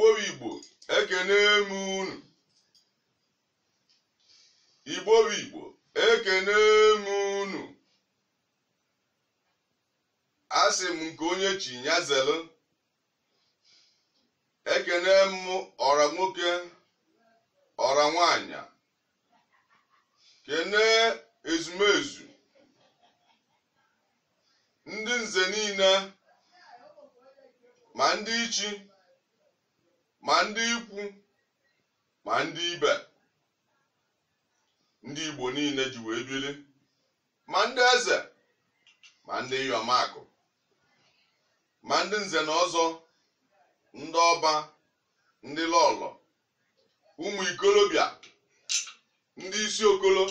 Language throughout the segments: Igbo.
Igbo ekene m unu. Igbo ekene m unu. Asị m nke onye chi ya zelu. Ekene m ọra nwoke ọra nwanyị. Kene ezumezu ndị nze niile, ma ndị ichi, ma ndị ikwu, ma ndị ibe, ndị Igbo niile ji wee bili, ma ndị eze, ma ndị iyomakụ, ma ndị nze na ọzọ, ndị ọba, ndị lọlọ, ụmụ ikolobịa, ndị isi okolo,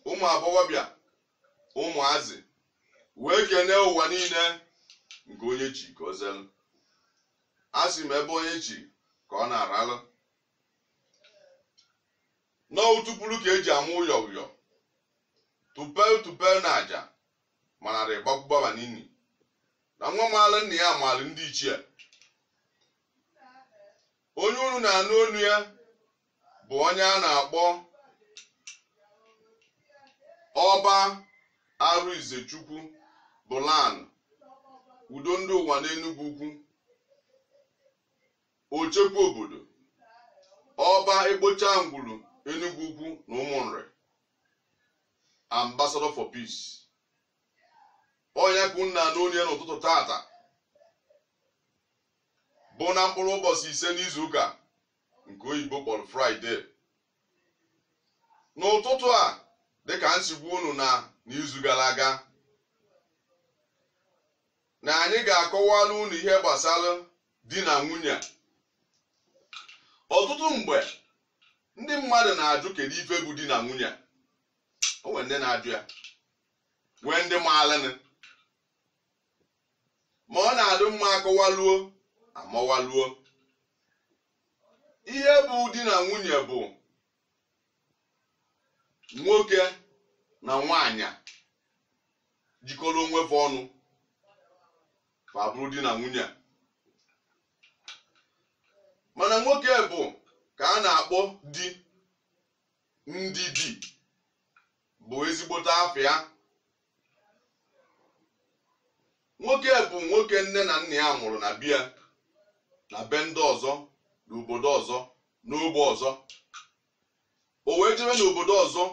ụmụ agbọghọbịa, ụmụazị, wee kene ụwa niile nke onye chi ka o zelu. Asị m ebe onye chi ka ọ na-aralụ n'otupulu ka eji amụ ụyọ ụyọ tupel na aja manara ịgbakwụgbaba n'ini na nwa maalụ nna ya maalụ ndị ichie. Onye unu na-anụ onu ya bụ onye a na-akpọ Ọba Arụizechukwu Bụlan Udo ndị ụwa n'Enugu Ukwu, Ochekwu obodo, Ọba Ekpocha Ngwulu Enugu Ukwu na Ụmụnri, Ambassador for Peace. Onye ka unu na-anụ onu ya n'ụtụtụ tata bụ na mkpụrụ ụbọchị 5 n'izu ụka nke oyibo kpọrọ Fraịde. N'ụtụtụ a dịka nsigbu unu na n'izu gara aga, na anyị ga-akọwalụ unu ihe gbasara di na nwunye. Ọtụtụ mgbe ndị mmadụ na-ajụ kedu ife bụ di na nwunye. O nwere ndị na-ajụ ya, nwee ndị maalụnụ, ma ọ na-adị mma akọwaluo amawaluo. Ihe bụ di na nwunye bụ nwoke na nwanyị jikọrọ onwefe ọnụ ma bụrụ di na nwunye. Mana nwoke bụ ka a na-akpọ di. Ndị di bụ ezigbote afịa. Nwoke bụ nwoke nne na nna ya mụrụ na bịa na be ndị ọzọ, n'obodo ọzọ, n'ogbe ọzọ. O wee jebe n'obodo ọzọ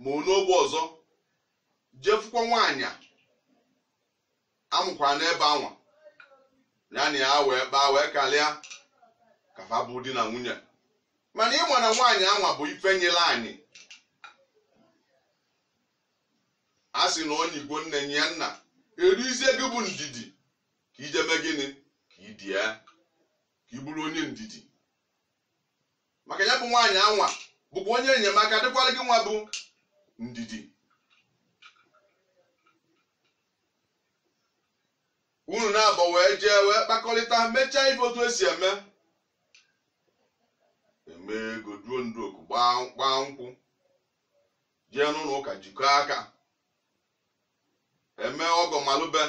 ma ọ n'ogbe ọzọ jefukwa nwaanyị amụkwara n'ebe anwa, ya na ya wee kpaa wee kalịa ka fa bụ di na nwunye. Mana ịma na nwaanyị anwa bụ ife nyere anyị. A sị na onye Igbo nne nye nna erizie gị bụ ndidi ka ijeme gịnị ka ịdị ya, ka ị bụrụ onye ndidi. Maka ya bụ nwaanyị anwa bụkwa onye enyemaka dịkwara gị nwa bụ ndidi. Unu na-abọ wee jee wee kpakọrịta, mechaa ife otu esi eme ego duo ndoku gbaa nkwụ, jee n'ụlọ ụka jikọọ aka, eme ọgọ malụbe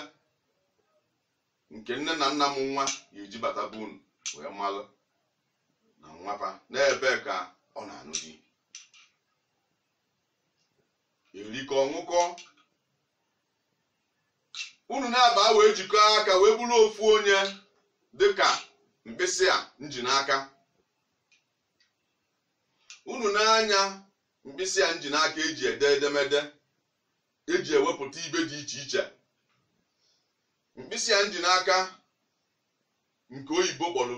nke nne na nna m nwa ga-eji bata bụ unu wee malụ na nwapa n'ebe ka ọ na-anụ di. Erikọ ọṅụkọ, unu na-aba wee jikọọ aka wee bụrụ ofu onye dịka mkpịsị a nji n'aka. Unu na-anya mkpịsị a nji n'aka eji ede edemede, eji ewepụta ibe dị iche iche. Mkpịsị a nji n'aka nke oyibo kpọrọ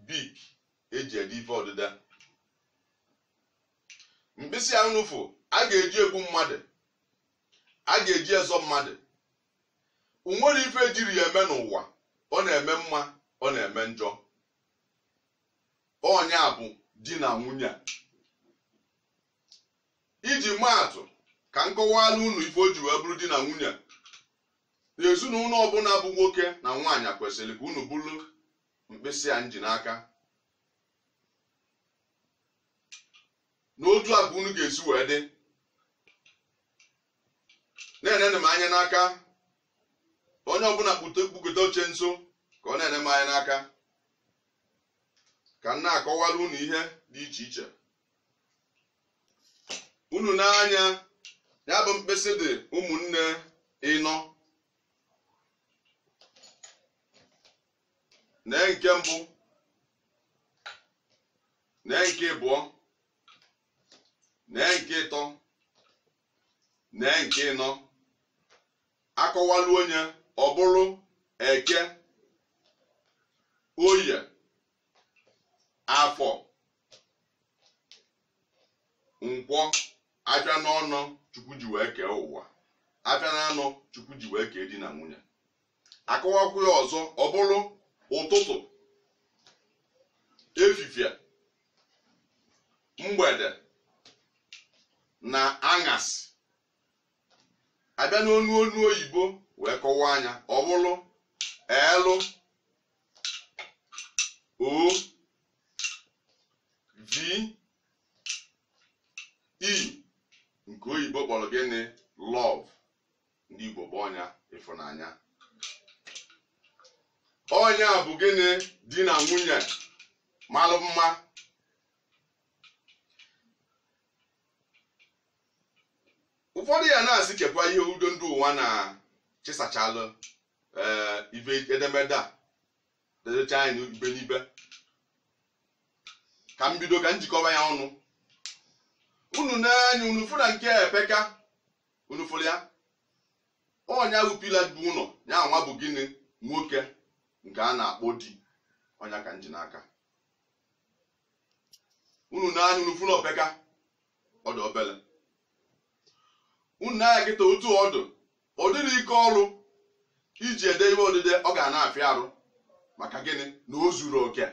bik eji ede ife ọdịda. Mkpịsị a nụfụ a ga-eji egbu mmadụ, a ga-eji ezo mmadụ. O nwere ife ejiri ya eme n'ụwa, ọ na-eme mma, ọ na-eme njọ. Onye a bụ di na nwunye. Iji maatụ ka nkọwalụ unu ife o ji wee bụrụ di na nwunye. Ezinụlọ ọbụla bụ nwoke na nwaanyị kwesịrị ka unu bụrụ mkpịsị a nji n'aka. N'otu a ka unu ga-esi wee dị. Na-enene m anya n'aka. Onye ọbụla kpugote oche nso ka ọ na-ene m anya n'aka. ka m na-akọwara unu ihe dị iche iche. Unu n'anya ya bụ mkpịsị dị ụmụnne ịnọ. Nee nke mbụ, nee nke abụọ, nee nke ịtọ, nee nke ịnọ. Akọwalu onye ọ bụrụ Eke, Oye, Afọ, Nkwọ, abịa n'ọnụ Chukwu ji wee kee ụwa, abịa n'anụ Chukwu ji wee kee di na nwunye. Akọwakwu ya ọzọ ọ bụrụ ụtụtụ, efifie, mgbede na anyasị. Abịa n'onu oyibo wee kọwaa anya ọ bụrụ elu, o, v, e nke oyibo kpọrọ gịnị love, ndị Igbo bụ ọnya ịfụnanya. Ọnya bụ gịnị di na nwunye malụ mma. Ụfọdụ ya na-asị kekwa ihe udo ndị ụwa na chisachalụ ibe edemede a dedecha anyị ibe n'ibe. Ka m bido ka njikọba ya ọnụ. Unu n'anya unu fụna nke epeka, unu fụrụ ya ọnya wupila bụ ụlọ ya nwa bụ gịnị nwoke nke a na-akpọ di. Ọnya ka nji n'aka. Unu n'anya unu fụna opeka ọdụ obele. Unu n'anya kịta otu ọdụ ọ dịrị ike ọrụ iji ede ihe odide ọ ga na-afịa arụ maka gịnị na o zuru oke.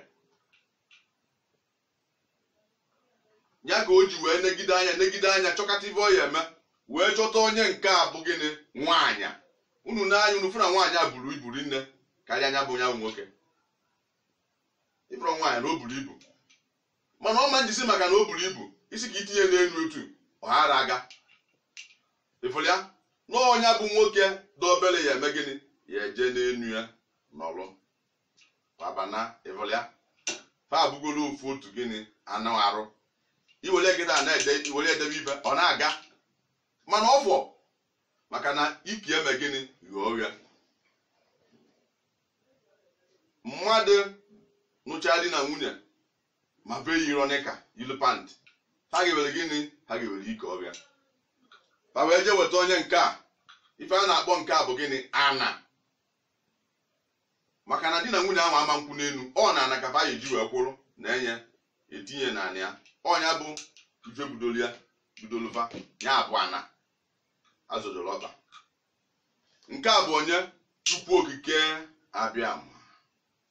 Ya ka o ji wee negide anya chọkata ibe ọ ya eme wee chọta onye nke a bụ gịnị nwaanyị. Unu n'anya unu fụna nwaanyị a buru ibu nne karịa anya bụ onye bụ nwoke. Ịfụrụ nwaanyị na o buru ibu, mana ọ ma njisi maka na o buru ibu isi ka itinye n'elu otu ọghara aga. Ịfụrụ ya na onye bụ nwoke dị obere ya eme gịnị ya eje n'enu ya nọrọ babana. Ịfụrụ ya fa abụgolo ofu otu gịnị anụ arụ. Iwere gịda na-ede iwere edebe ibe ọ na-aga, mana ọ fọ maka na iki eme gịnị ghọọ ya. Mmadụ nụcha di na nwunye ma be ironika ilu pant, ha ga-ewere gịnị ha ga-ewere ike ọbịa. Ha wee je weta onye nke a ife a na-akpọ nke a bụ gịnị ana. Maka na di na nwunye ahụ ama nkwụ n'elu ọ na ana ka fa eji wee kwụrụ na enye etinye na anị ya. Ọnya bụ ife budoluva ya bụ ana azụdolọba. Nke a bụ onye Chukwu okike abịa ma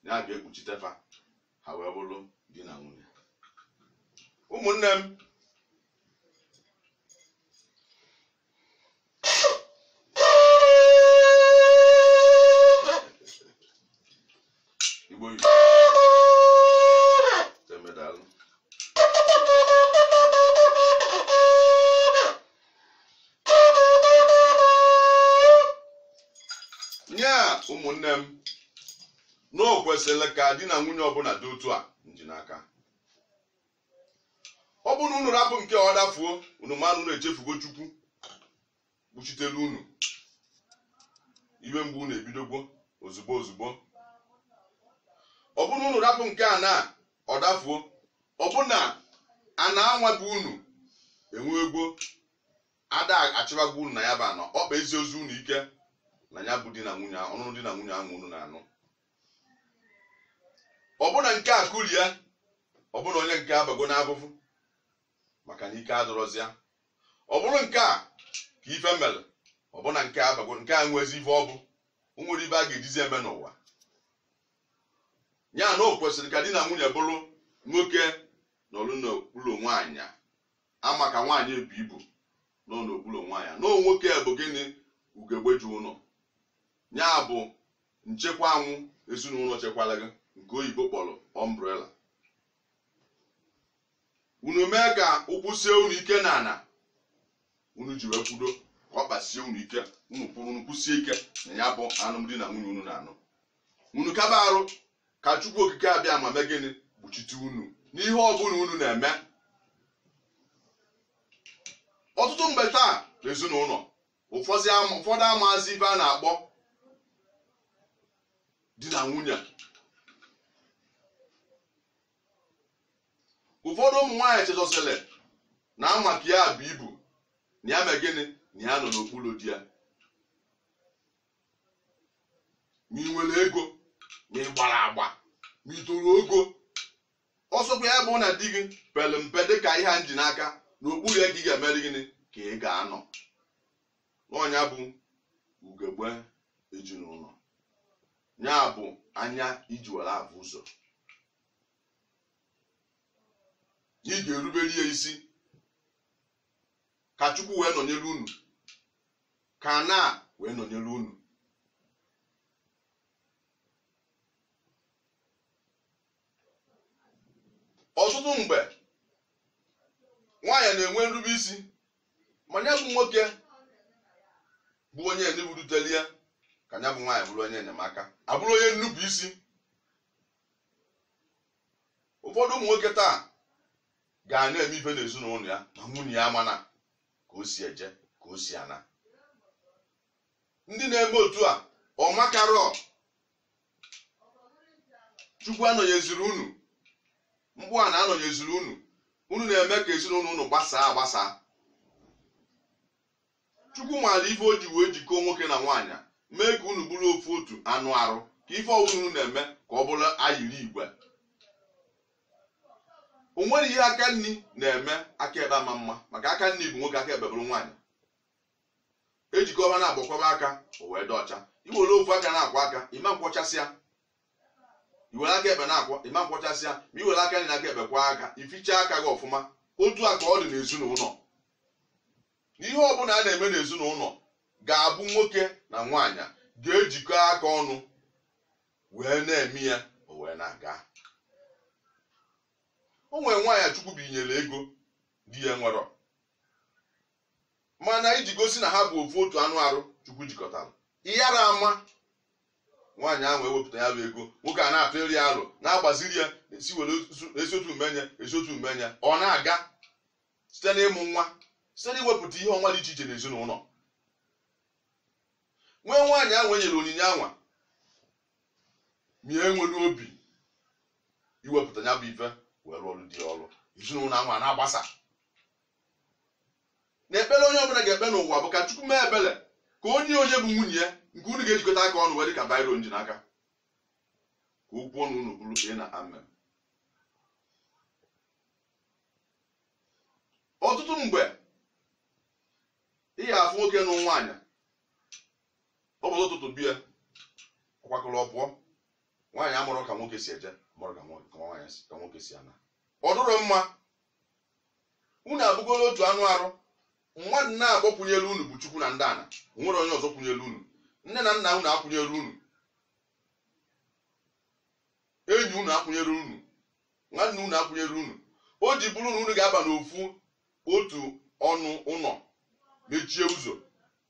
ya bịa ekpuchitefa ha wee bụrụ di na nwunye. Ụmụnne m, Igbo temedalụ. Nya ụmụnne m, na o kwesịrị ka di na nwunye ọbụla dị otu a nji n'aka. Ọ bụrụ na unu rapụ nke ọ dafuo unu manụ unu echefugo Chukwu kpuchitelu unu, iwe mgbe unu ebidogwo ozugbo. Ọ bụrụ na unu rapụ nke a na ọ dafuo, ọ bụ na a na-anwa bụ unu enwegwo ada achịbagwo unu na ya bụ anọ ọkpa ezi ozu unu ike na ya bụ di na nwunye ọnụnụ di na nwunye ahụ unu na-anụ. Ọ bụ na nke a kulie, ọ bụ na onye nke abago n'abụfụ maka na ike adọrọzịa. Ọ bụrụ nke a ka ife mere, ọ bụ na nke abago nke a nwezi ife ọ bụ o nwere ibe a ga-ejizi eme n'ụwa. Ya na o kwesịrị ka di na nwunye bụrụ nwoke nọrụ n'okpuru nwaanyị ama ka nwaanyị ebu ibu nọ n'okpuru nwaanyị. Na nwoke bụ gịnị ugegbeju ụlọ, ya bụ nchekwa anwụ ezinụlọ chekwala gị nke oyibo kpọrọ umbrella. Unu mee ka ụkwụ sie unu ike na ana unu ji wee kwudo ka ọ kpasie unu ike, unu kwuru unu kwụsie ike na ya bụ alụmdi na nwunye unu na-anụ. Unu kaba arụ ka Chukwu okike abịa ma mee gịnị kpuchite unu n'ihe ọbụla unu na-eme. Ọtụtụ mgbe taa n'ezinụlọ ụfọdụ amaazị ibe a na-akpọ di na nwunye. Ụfọdụ ụmụ nwaanyị chezọsịrị na maka ya bụ ibu na ya mee gịnị na ya nọ n'okpuru di ya. Ma ị nwere ego, ma ị gbara agba, ma ị toro ogo, ọsọkwa ya bụ na di gị pere mpe dịka ihe a ji n'aka n'okpuru ya ka ị ga-emeri gịnị ka ị ga-anọ. N'ọnya bụ ugegbe ezinụlọ, ya bụ anya iji were abụ ụzọ. Ị ga-erubere ya isi ka Chukwu wee nọnyere unu, ka na wee nọnyere unu. Ọtụtụ mgbe nwaanyị na-enwe nrube isi, ma ya bụ nwoke bụ onye enuburutere ya ka ya bụ nwaanyị bụrụ onye enyemaka, abụrụ onye nnupụ isi. Ụfọdụ ụmụ nwoke taa ga na-eme ife n'ezinụlọ ya ma nwunye ya mana ka o si eje ka o si ana. Ndị na-eme otu a ọ makarọ Chukwu anọnyeziri unu, mkpu a na-anọnyeziri unu, unu na-eme ka ezinụlọ unu gbasaa agbasa. Chukwu maara ife o ji wee jikọọ nwoke na nwaanyị mee ka unu bụrụ ofu otu anụ arụ, ka ife ọbụla unu na-eme ka ọ bụrụ ayiri igwe. O nwere ihe aka nni na-eme aka ekpe ama mma, maka aka nni bụ nwoke, aka ekpe bụrụ nwaanyị. Ejikọba na-agbakwaba aka o wee dị ọcha. Iwere ofu aka na-akwa aka ịma nkwọchasịa, iwere aka ekpe na-akwọ ịma nkwọchasịa, ma iwere aka nri na aka ekpe kwa aka ifichaa aka gị ọfụma. Otu a ka ọ dị n'ezinụlọ. N'ihe ọbụla a na-eme n'ezinụlọ ga-abụ nwoke na nwaanyị ga-ejikọ aka ọnụ wee na-eme ya o wee na-aga. O nwere nwaanyị Chukwu binyere ego di ya nwere, mana iji gosi na ha bụ ofu otu anụ arụ Chukwu jikọtara, ịyara ama nwaanyị ahụ ewepụta ya bụ ego, nwoke a na-atụ eri alụ na-agbaziri ya esi were esi otu mmenya ọ na-aga site n'ịmụ nwa, site n'iwepụta ihe ọnwa dị iche iche n'ezinụlọ. Nwee nwaanyị ahụ nyere onyinye anwa mie nwere obi iwepụta ya bụ ife were ọrụ dị ọrụ, ezinụlọ ahụ a na-agbasa. Na ekpere onye ọbụla ga-ekpe n'ụwa bụ ka Chukwu mee ebere ka onye bụ nwunye ya nke unu ga-ejikọta aka ọnụ wee dị ka bairo nji n'aka, ka okwu ọnụ unu bụrụ e na amen. Ọtụtụ mgbe ị ga-afụ nwoke nụ nwaanyị ọbụla ụtụtụ bịa ọkwakọrọ ọpụọ, nwaanyị amụrụ ka nwoke si eje, mụrụ ka nwoke si ana. Ọ dụrụ mma. Unu abụgoro otu anụ arụ, mmadụ na-agbọkwunyere unu bụ Chukwu na ndị ana, nwere onye ọzọ kwunyere unu. Nne na nna unu akwụnyere unu, enyi unu akwụnyere unu, nwanne unu akwụnyere unu. O ji bụrụ na unu ga-aba n'ofu otu ọnụ ụlọ mechie ụzọ,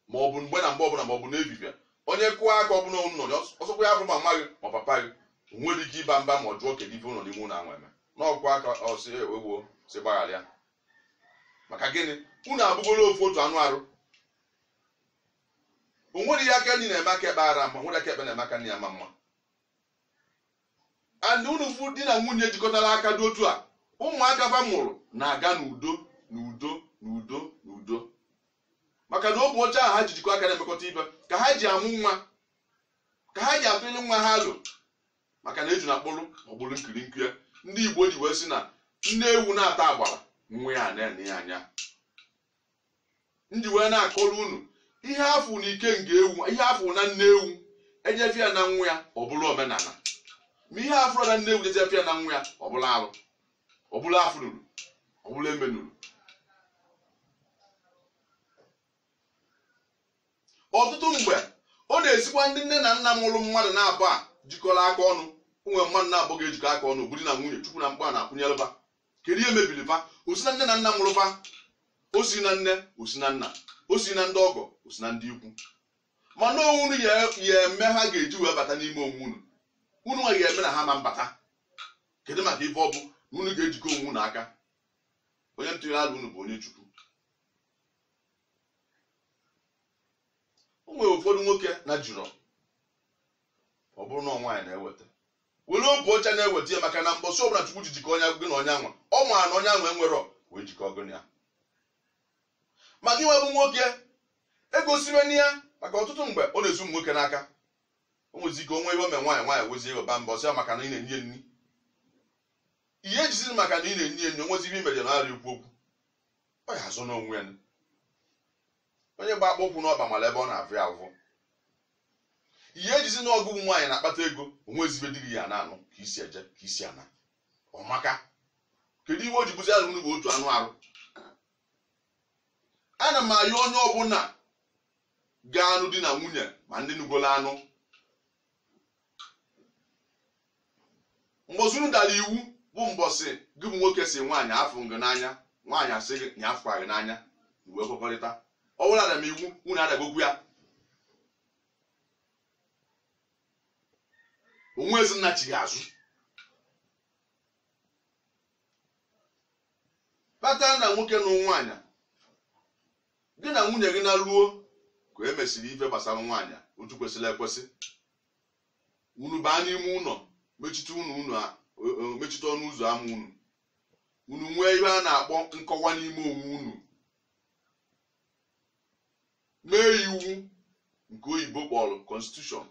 ma ọ bụ mgbe na mgbe ọbụla, ma ọ bụ n'ebibia, onye kụọ aka ọbụla unu nọ ọsọkwa ya bụrụ ma mma gị ma papa gị, o nwere ike ịba mba ma ọ jụọ kedu ife ụlọ n'ime ụlọ ahụ eme, n'ọkwa aka ọsị ewegbuo si gbagharịa. Maka gịnị? Unu abụgoro ofu otu anụ arụ. O nwere ihe aka nri na-eme aka ekpe ara mma, nwere aka ekpe na-eme aka nri ya ma mma. And unu fụ di na nwunye jikọtara aka dị otu a, ụmụaka fa mụrụ na-aga n'udo n'udo n'udo n'udo, maka na obu ọcha ahụ ha ji jikọ aka na-emekọta ibe ka ha ji amụ nwa, ka ha ji atụle nwa ha alụ. Maka na eju na akpụrụ ọgbụrụ nkiri nkiri, ndị Igbo ji wee sị na nne ewu na-ata agbara nwa ya na-ene ya anya. Ndị wee na-akọrọ unu ihe afụ na ike nke ewu, ihe afụ na nne ewu enyefe ya na nwa ya ọ bụrụ omenala, ma ihe afụrụ na nne ewu ejefe ya na nwa ya ọ bụrụ arụ, ọ bụrụ afụrụrụ, ọ bụrụ emenụrụ. Ọtụtụ mgbe ọ na-esikwa ndị nne na nna mụrụ mmadụ na-abụ a jikọrọ aka ọnụ. Onwe mmadụ na-abụ ga-ejikọ aka ọnụ bụrụ na nwunye, Chukwu na mkpa na-akwụnyere ba. Kedu ihe mebiri ba? O si na nne na nna mụrụ ba, o si na nne, o si na nna, o si na ndị ọgọ, o si na ndị ikwu. Mana unu ya eme ha ga-eji wee bata n'ime onwe unu. Unu nwa ga-eme na ha ma mbata kedu maka ife ọ bụ na unu ga-ejikọ onwe unu aka onye ntụnyere ala unu bụ onye Chukwu. O nwere ụfọdụ nwoke na jụrụ ọ bụrụ na nwaanyị na-eweta were obu ọcha na-eweta ya maka na mbọsị ọbụla Chukwu ji jikọ onye gị na onye anwa ọ ma na onye anwa enwere wee jikọ gị ya. maka inwe bụ nwoke egosiwe ya maka ọtụtụ mgbe ọ na-ezu ụmụ nwoke n'aka. O nwezi ike onwe ihe ome nwaanyị wezi eweba mbọsị ya maka na ị na-enye nri ihe ejiziri maka na ị na-enye nri onwezi ihe imere na arịa ikwu okwu ọ ya azụ n'onwe ya. onye gba akpa ụkwụ n'ọba mara ebe ọ na-afụ ya ahụhụ. ihe ejizi na ọgụgụ nwaanyị na-akpata ego onwezibe dịghị ya na-anụ ka isi eje ka isi ana ọmaka. kedu ihe o ji bụzi alụ bụ otu anụ arụ? ana m ayọ onye ọbụla ga-anụ di na nwunye ma ndị nugolo anụ mbọsị unu dara iwu bụ mbọsị gị bụ nwoke si nwaanyị afụ ngị n'anya nwaanyị asị gị nya afụ gị n'anya iwe kwekọrịta. ọ bụrụ ada m iwu unu adagokwu ya. onwe ezinna chi gị azụ kpata na nwoke na nwaanyị gị na nwunye gị na-ruo ka e mesịrị ife gbasara nwaanyị otu kwesịrị ekwesị. unu baa n'ime ụlọ mechite ọnụ ụzọ ama unu nwee ihe a na-akpọ nkọwa n'ime onwe unu mee iwu nke oyibo kpọrọ constitution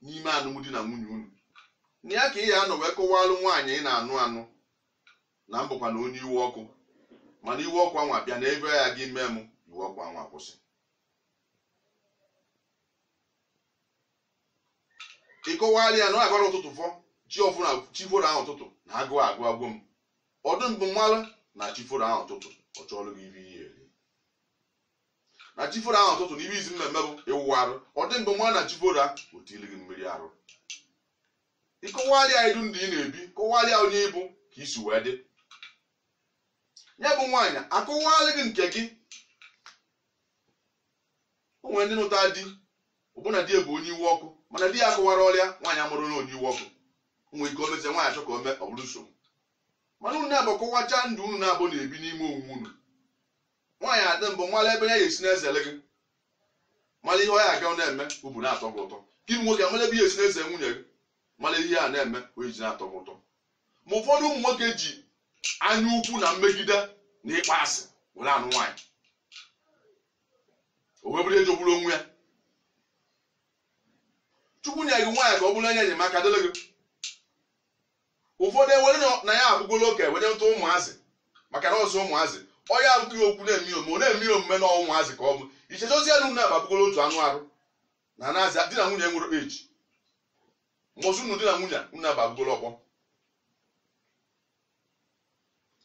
n'ime alụmdi na nwunye unu. na ya ka ị ya anọ wee kọwalụ nwaanyị ị na-anụ anụ na mbụkwa na onye iwe ọkụ mana iwe ọkụ anwa bịa na ebe ya gị mee m iwe ọkụ anwa kwụsị. ịkọwalị ya na ọ agwara ụtụtụ fọ chiforo ahụ ụtụtụ na agụ agwụ m ọdụ mbụ mmalụ na chiforo ahụ ụtụtụ ọ chọọlụ gị ihe ihe eri na chiforo ahụ ụtụtụ na ibe izi mmemme bụ ịwụ arụ ọ dị mbụ mmalụ na chiforo a otili gị mmiri arụ. ịkọwalị ya idu ndị ị na-ebi kọwalị ya onye ịbụ ka isi wee dị. ya bụ nwaanyị akọwalị gị nke gị. o nwere ndị nụta di ọbụna di bụ onye iwe ọkụ mana di ya akọwara ọrịa nwaanyị amụrụ na onye iwe ọkụ. nwee ike o mezie nwaanyị achọ ka o mee ọ bụrụ nsogbu mana unu na-abụ kọwacha ndụ unu na-abụ na-ebi n'ime onwe unu. nwaanyị adị mbụ mara ebe ya esi na-ezele gị mara ihe ọ ya aga na-eme ubu na-atọ gị ụtọ. gị nwoke amara ebe ya esi na-eze nwunye gị mara ihe a na-eme o ji na-atọ gị ụtọ. ma ụfọdụ ụmụ nwoke ji anya ukwu na mmegide na ịkpa asị were anụ nwaanyị o wee bụrụ ejogburu onwe ya. Chukwu nye gị nwaanyị ka ọ bụrụ onye enyemaka dịrị gị. ụfọdụ ewere na ya abụgolo oke were ntụ ụmụazị maka na ọzọ ụmụazị onye abụghị okwu na-eme omume ọ na-eme omume na ụmụazị ka ọ bụ ichezozi elu na ababụgolo otu anụ arụ na na-azị di na nwunye nwere eji mbọsị unu di na nwunye unu ababụgolo ọkpọ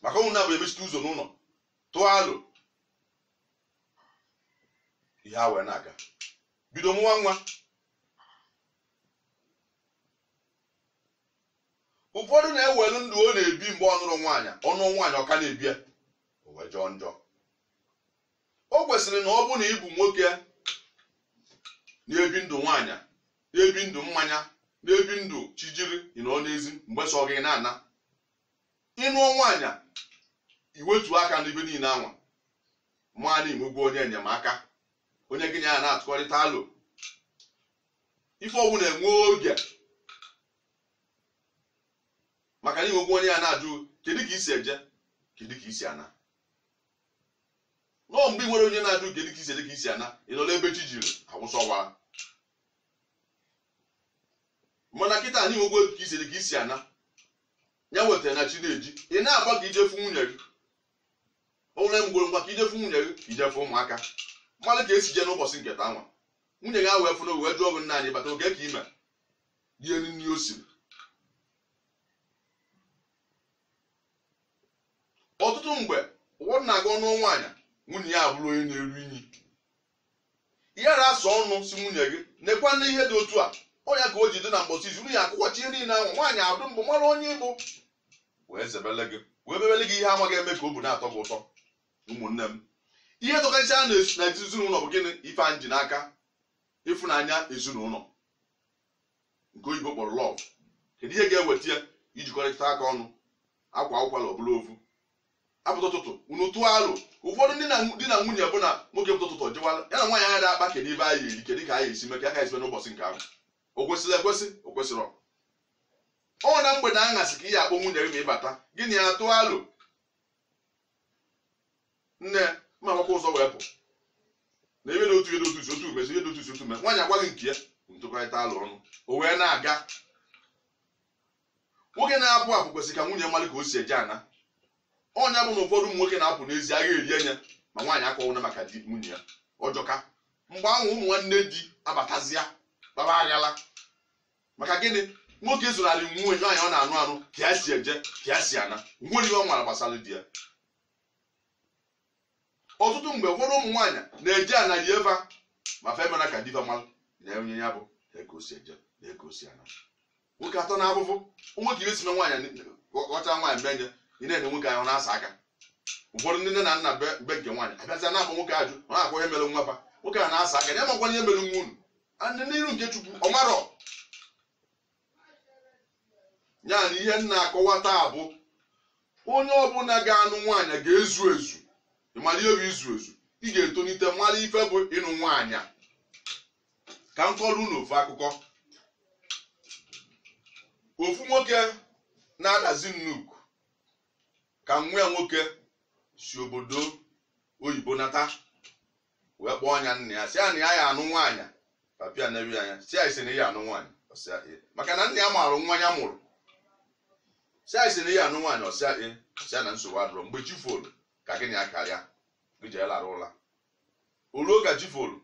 maka unu na-abụ emechite ụzọ n'ụlọ tụọ alụ ihe a wee na-aga bido mụwa nwa. ụfọdụ na-ewelu ndụ ọ na-ebi mgbe ọnụrụ nwaanyị ọka na-ebi ya o wee jọọ njọ. o kwesịrị na ọ bụ na ịbụ nwoke na-ebi ndụ nwaanyị na-ebi ndụ mmanya na-ebi ndụ chijiri ịnọ n'ezi mgbe sọ gị na-ana ịnụọ nwaanyị iwetu aka n'ibe niile anwa nwaanyị imegbu onye enyemaka onye gị ya na-atụkọrịta alụ ife ọbụla enwe oge maka na inwegwu onye ya na-ajụ kedu ka isi eje kedu ka isi ana. nọọ mgbe ị nwere onye na-ajụ kedu ka isi eje ka isi ana ị nọla ebe chi jiri awụsọwara mana kịta na inwegwu ka isi eje ka isi ana ya wetara na chi na-eji ị na-agba ka ijefu nwunye gị onwere mgboro ngwa ka ijefu nwunye gị ka ijefu ụmụaka mmalụ ka esi je n'ụbọchị nketa nwa nwunye gị awee fụna wee jụọ gị nna anyị bata oge ka ime die nri o siri. ọtụtụ mgbe ụfọdụ na-aga ọnụ nwaanyị nwunye ya abụrụ onye na-eru inyi ihe na-asọ ọnụ si nwunye gị nekwa na ihe dị otu a ọnya ka o ji dị na mgbọsị izu ya akwụkwọchi ihe niile ahụ nwaanyị adụ mbụ mara onye ịbụ wee zebele gị wee bebele gị ihe amaghị eme ka obu na-atọ gị ụtọ. ụmụnne m ihe tọkarịsịa na ezinụlọ bụ gịnị? ife anyị ji n'aka ịfụnanya ezinụlọ nke oyibo kpọrọ lọv. kedu ihe ga-eweta ya? ijikọrịta aka ọnụ akwa ụkwala ọbụla ofu apụta ụtụtụ unu tụọ alụ ụfọdụ ndị di na nwunye bụ na nwoke pụta ụtụtụ jewala ya na nwaanyị anya da-akpa kedu ibe anyị eri kedu ka anyị esi mee ka aka esibe n'ụbọchị nke ahụ o kwesịrị ekwesị o kwesịrị ọ na mgbede aṅasị ka ihe akpọ nwunye gị ma ịbata gịnị ya tụọ alụ nne ma agbakwa ụzọ wee pụ na ebe na otu ihe otu otu mezi ihe otu otu mee nwaanyị agwaghị nke ya ntụkọrịta alụ ọnụ o wee na-aga nwoke na-apụ apụ kwesịrị ka nwunye mmalụ ka o si eje ana ọnya bụ na ụfọdụ ụmụ nwoke na-apụ n'ezi agha eri enye ma nwaanyị akọwụna maka di nwunye ya ọjọka mgbe ahụ ụmụ nwanne di abatazịa gbaba aghala maka gịnị nwoke zụrụ alị nwunye nwaanyị ọ na-anụ anụ ka ya si eje ka ya si ana nwere ihe ọ nwara gbasara di ya ọtụtụ mgbe ụfọdụ ụmụ nwaanyị na-eje anaghị eva ma fe mena ka diva malụ na onye ya bụ ego si eje na ego si ana nwoke atọ na afụfụ nwoke ihe si na nwaanyị ọcha nwaanyị mbenye ị na-enye nwoke ahụ na-asa aka ụfọdụ ndị nne na nna be nke nwaanyị abịazịa na-akpọ nwoke ajụ ọ na-akpọ ihe mere nwafa nwoke a na-asa aka ya makwa ihe mere nwa unu andị n'iru nke Chukwu ọ marọ ya na ihe nna akọwa taa bụ onye ọbụla ga-anụ nwaanyị ga-ezu ezu ịmara ihe bụ izu ezu ị ga-etonite mara ife bụ ịnụ nwaanyị ka m kọrọ unu ofu akụkọ ofu nwoke na-adazi nnukwu ka nwa ya nwoke si obodo oyibo nata wee kpọọ ọnya nna ya si ya na ya anụ nwaanyị papịa na-eri anya si ya isi na ya anụ nwaanyị maka na nna ya marụ nwa ya mụrụ si ya isi na ya anụ nwaanyị ọsịa na nsogbu adụrụ mgbe chi folu ka gịnị ya karịa gị lara ụla oluo ka chi folu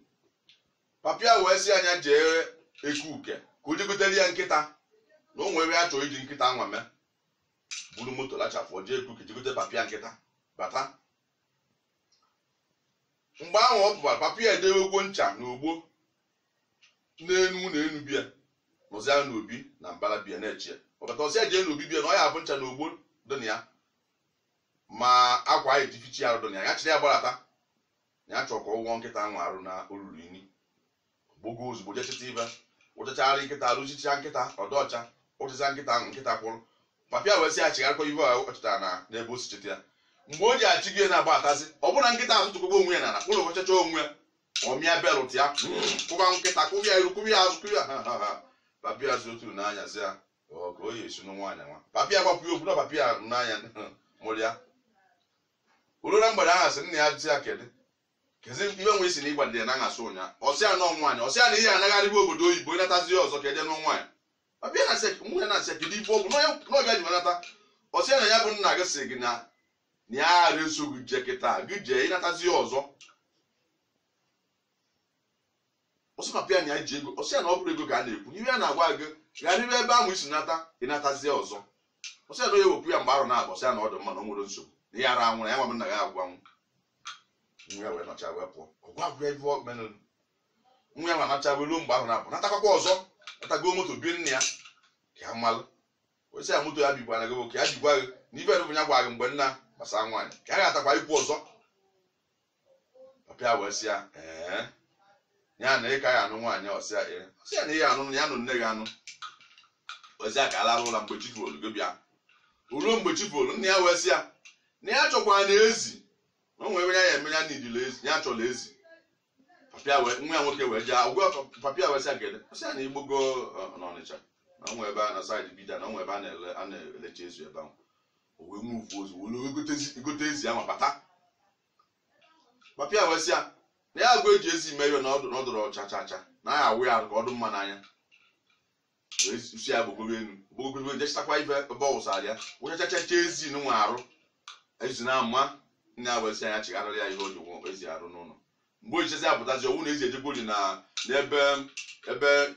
papịa wee si anya jee eku uke ka o jegotere ya nkịta na o nwere ya chọrọ iji nkịta nwa mee buru moto lachafụ jee eku uke jegote papịa nkịta bata mgbe ahụ ọ pụbara papịa edewegwo ncha na ogbo n'enu na enu bia nọzia n'obi na mbara bia na-eche ọbata ọsịa jee n'obi bia na ọ ya abụ ncha na ogbo dị na ya ma akwa anyị jifichi arụ dị na ya chịrị ya gbarata na ya chọrọ ka ụgwọ nkịta ahụ arụ na olulu ini gbogo ozugbo jechịta ibe ụchachara nkịta arụchicha nkịta ọdọ ọcha ụchịcha nkịta ahụ nkịta kwụrụ papịa wee sị ya chigharịkwa ibe ọ chịtara na n'ebe o si cheta ya mgbe o ji achị gị na-agbatasị ọ bụrụ na nkịta ahụ tụkọgbo onwe ya na ụlọ ọchacha onwe ya ọmịa belụt ya kwụba nkịta kwụbụ ya iru kwụbụ ya azụ kwụbụ ya ha papịa zụ otu n'anya sị ya ka o yi esi nwaanyị nwa papịa gbapụ ya okwu na papịa n'anya mụrụ ya olu na mgbede ahụ sị nna ya jụsị ya kezi ibe nwe isi na ịgwa ndị ya na aghasị ụnya ọsịa nọ nwaanyị ọsịa na ihe anaghadịbụ obodo oyibo ịnatazi ọzọ ka eje nụ nwaanyị papịa na nwunye na-asị kedu ife ọgwụ n'ọbịa ji nata ọsịa na ya bụ nna gị sị gị na ya ara eso gị jee kịta gị jee ịnatazi ọzọ ọsị papịa na ya ji ego ọsịa na ọ bụrụ ego ka a na-ekwu n'ihe a na-agwa gị gharịrị ebe ahụ isi nata ịnatazi ọzọ ọsịa na onye wepụ ya mgbe arụ na-abụ ọsịa na ọ dị mma na o nwere nsogbu na ihe ara anwụrụ ya nwa m nna gị agwanwụ nwa ya wee nọcha wee pụọ ọgwa ive menụ nwa ya nwa nọcha wee ruo mgbe ahụ na-abụ natakwakwa ọzọ natago moto bie nne ya ka ya malụ osị ya moto ya bigwa na gị ka ya jigwa gị na ife bụ ya gwa gị mgbe nna gbasara nwaanyị ka ya ga-atakwa ikwu ọzọ papịa wee sị ya ya na ịka ya anụ nwaanyị ọsịa na ihe anụ ya nụ nne gị anụ ọzịa ka alara ụla mgbe chifolu gị bịa ruo mgbe chifolu nna ya wee sị ya na ya chọkwara na ezi na o nwere ya eme ya n'idile ezi ya chọrọ ezi papịa wee nwa ya nwoke wee jee ụgwọ papịa wee sị ya gede ọsịa na igbogo n'Ọnịcha na onwe ebe a na saịdị bida na onwe ebe a na-elecha ezu ebe ahụ o wee nwuvu ozu wolu egote ezi ya ma bata papịa wee sị ya na ya agwa eji ezi ime ihe na ọdụrụ ọchachacha na ya awụ ya ka ọ dị mma n'anya wee si ya gbogogo enu gbogogo jechitakwa ife ebe ọ wụsara ya wechachacha ezi n'nwe arụ ezi na ama nne ya wee sị ya chigharịrị ya ihe o ji nwe ezi arụ n'ụlọ mgbe o jichezi apụtazi ọnwụ na ezi ejegoli n'ebe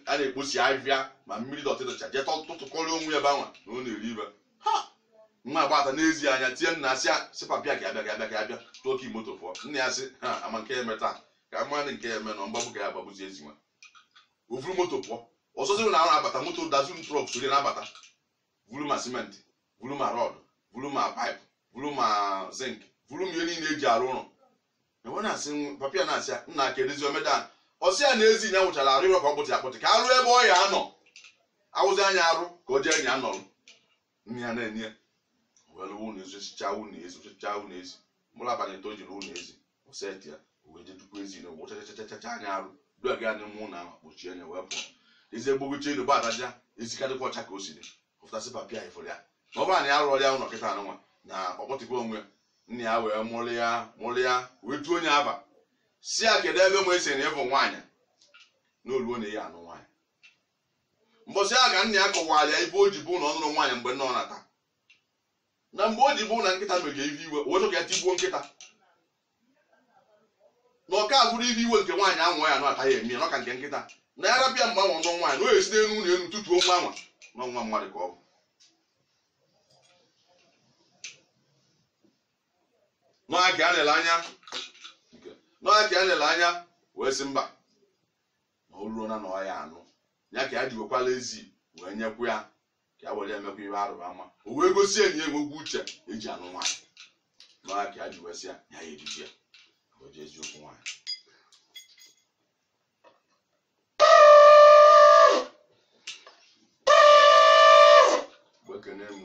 a na-ekposi ahịhịa ma mmiri dọtị dọcha jee tụtụkọrọ onwe ya ebe anwa na ọ na-eri ibe ha nwa agbata n'ezi anya tie nna sị papịa ka abịa tụọ ka moto fụọ nna ya sị ha ama nke ya eme taa ka mmadụ nke ya eme na mgbagbu ka ya agbagbuzi ezi nwa o vuru moto pụọ ọzọzi na ahụ na-abata moto dazun trọk sori na-abata vuru ma simenti vuru ma rọdụ vuru ma paịpụ vuru ma zink vuru m ihe niile eji arụ ụlọ enwe na-asị papịa na-asị ya nna ka edezi omeda ọsị ya na ezi ya nwụchara arịrọ ka ọ kpụtị akpụtị ka arụ ebe ọ ya anọ awụzi anya arụ ka o jee nya nọrụ nne ya na-enye were ụnụ ezi osichaa ụnụ ezi mụrụ abalị ito jiri ụnụ ezi oseti ya wee jedukwa ezi na wụchachachachacha anya arụ dua gị anya mụ na kpochie anya wee pụọ ezi egbogochi elu gbadaja ezikadịkwa ọcha ka o siri ụfụtasị papịa ifụrụ ya ma ọ bụrụ na ya rụọrọ ya ụlọ kịta anụnwa na ọkpọtịkwa onwe nne ya wee mụrụ ya wee tuo onye aba si ya kedu ebe ma esi na ịbụ nwaanyị n'oluo na ihe anụ nwaanyị mbọsị ya ka nna ya kọwara ya ibe o ji bụ na ọ nụrụ nwaanyị mgbe nne ọ nata na mgbe o ji bụ na nkịta mege ihe iwe wee ka ya tigbuo nkịta na ọka agwụrụ ihe iwe nke nwaanyị anwụ ya nụ ata ya eme ya n'ọka nke nkịta na ya rapịa mgbe anwụ nọ nwaanyị na o esi n'elu ụlọ elu tutuo nwa anwa na nwa mmadụ ka ọ bụ n'aka ya na-ele anya wee sị mba na o ruo na ọya anụ ya ka ya ji wekwala ezi wee nyekwa ya ka ya were emekwa ibe arụba ama o wee gosi enyi ya enwegwu uche eji anụ nwaanyị n'aka ya ji wee sị ya ya ejiji ya o ji eziokwu nwaanyị gbekene m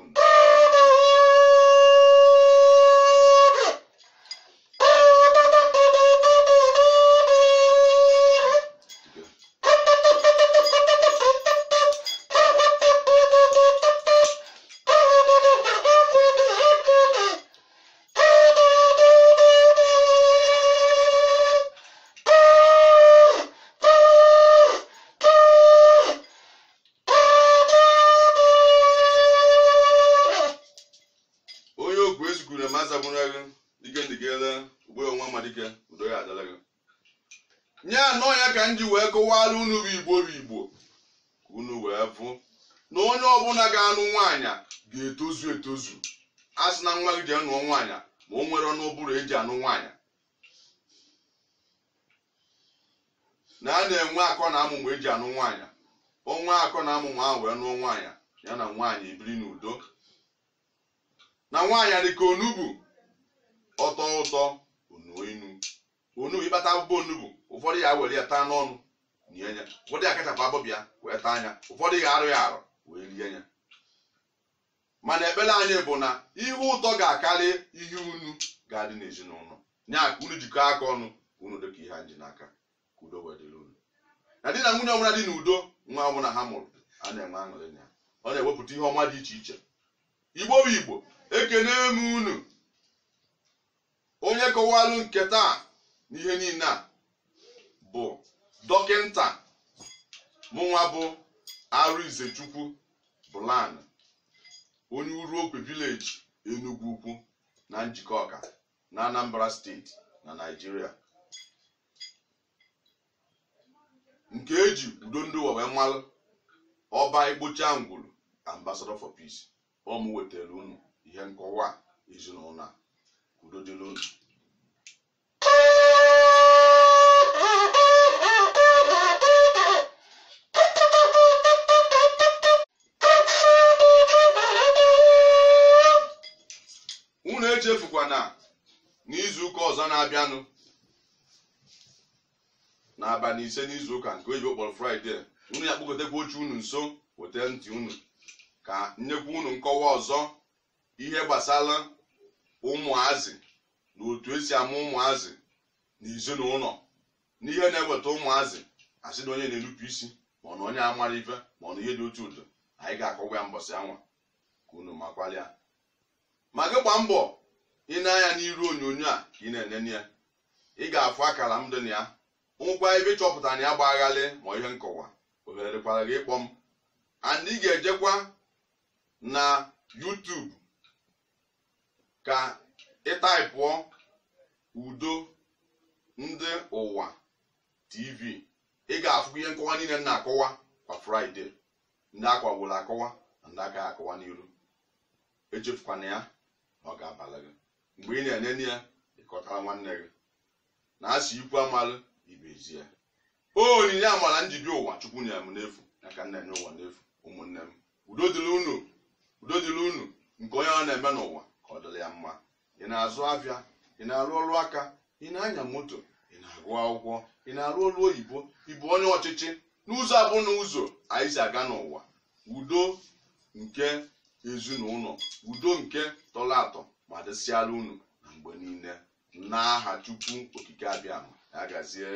nye anọ ya ka nji wee kọwara unu bụ igbo ka unu wee fụ na onye ọbụla ga-anụ nwaanyị ga-etozu a sị na nwa gị ji anụọ nwaanyị ma o nwere n'ụbụrụ eji anụ nwaanyị na a na-enwe akọ na amụmụ eji anụ nwaanyị onwe akọ na amụmụ ahụ wee nụọ nwaanyị ya na nwaanyị ebiri n'udo na nwaanyị dị ka onugbu ọtọ ụtọ onu ịkpata abụbọ onugbu ụfọdụ ya were ya taa n'ọnụ nye ya ụfọdụ ya kachapụ abọbịa wee taa anya ụfọdụ ya arụ ya arụ wee rie ya mana ekpere anyị bụ na ihe ụtọ ga-akarị ihe unu ga-adị n'ezinụlọ nya ka unu jikọọ aka ọnụ unu dịka ihe anyị ji n'aka ka udo wee dịrị unu na di na nwunye ọbụla dị n'udo nwa ọbụla ha mụrụ a na-enwe aṅụrị ya ọ na-ewepụta ihe ọma dị iche iche igbo bụ igbo ekene m unu onye kọwalụ nke taa n'ihe niile a bụ dọkịnta mụnwa bụ Arụizechukwu Bụlan onye Uruokwe vileji Enugu Ukwu na Njikọ Ọka na Anambra steeti na Naịjirịa nke eji udo ndị ụwa wee malụ ọba Igbocha Ngwulu Ambassador for Peace ọ mụ wetara unu ihe nkọwa ezinụlọ a udo dịrị unu. Unu echefukwana n'izu ụka ọzọ na-abịanụ n'abalị 5 n'izu ụka nke oyibo kpọrọ Fraịde unu ya kpọkọtakwa oche unu nso weta ntị unu ka nyekwa unu nkọwa ọzọ ihe gbasara ụmụazị na otu esi amụ ụmụazị na ezinụlọ n'ihe na-eweta ụmụazị asị na onye na-enupụ isi ma ọ na onye amara ife ma ọ na ihe dị otu ụdọ anyị ga-akọwa ya mbọsị anwa ka unu makwalịa ma gị gbaa mbọ ị na-anya n'iru onyonyo a ka ị na-enene ya ị ga-afụ akara m dị na ya nwekwa ebe ịchọpụtara na ya gbaghalị ma ihe nkọwa ohere dịkwara gị ịkpọ m and ị ga-ejekwa na YouTube ka ịtaịpụọ Udo Ndị Ụwa TV ị ga-afụ ihe nkọwa niile na-akọwa kwa Fraịde ndị akwawụrụ akọwa na ndị aka akọwa n'iru echefukwana ya na ọ ga-abala gị mgbe ị na-enene ya ịkọtara nwanne gị na asị ikwu amalụ ibezi ya onyinye amara njibi ụwa Chukwu nyere m n'efu ya ka nna enye ụwa n'efu ụmụnne m udo dịrị unu nke onye ọ na-eme n'ụwa ka ọ dịrị ya mma ị na-azụ afịa ị na-arụ ọrụ aka ị na-anya moto ị na-agụ akwụkwọ ị na-arụ ọrụ oyibo ịbụ onye ọchịchị n'ụzọ abụ na ụzọ anyị si aga n'ụwa udo nke ezinụlọ udo nke tọrọ atọ ma dịsịala unu na mgbe niile n'aha Chukwu okike abịa ya gazie.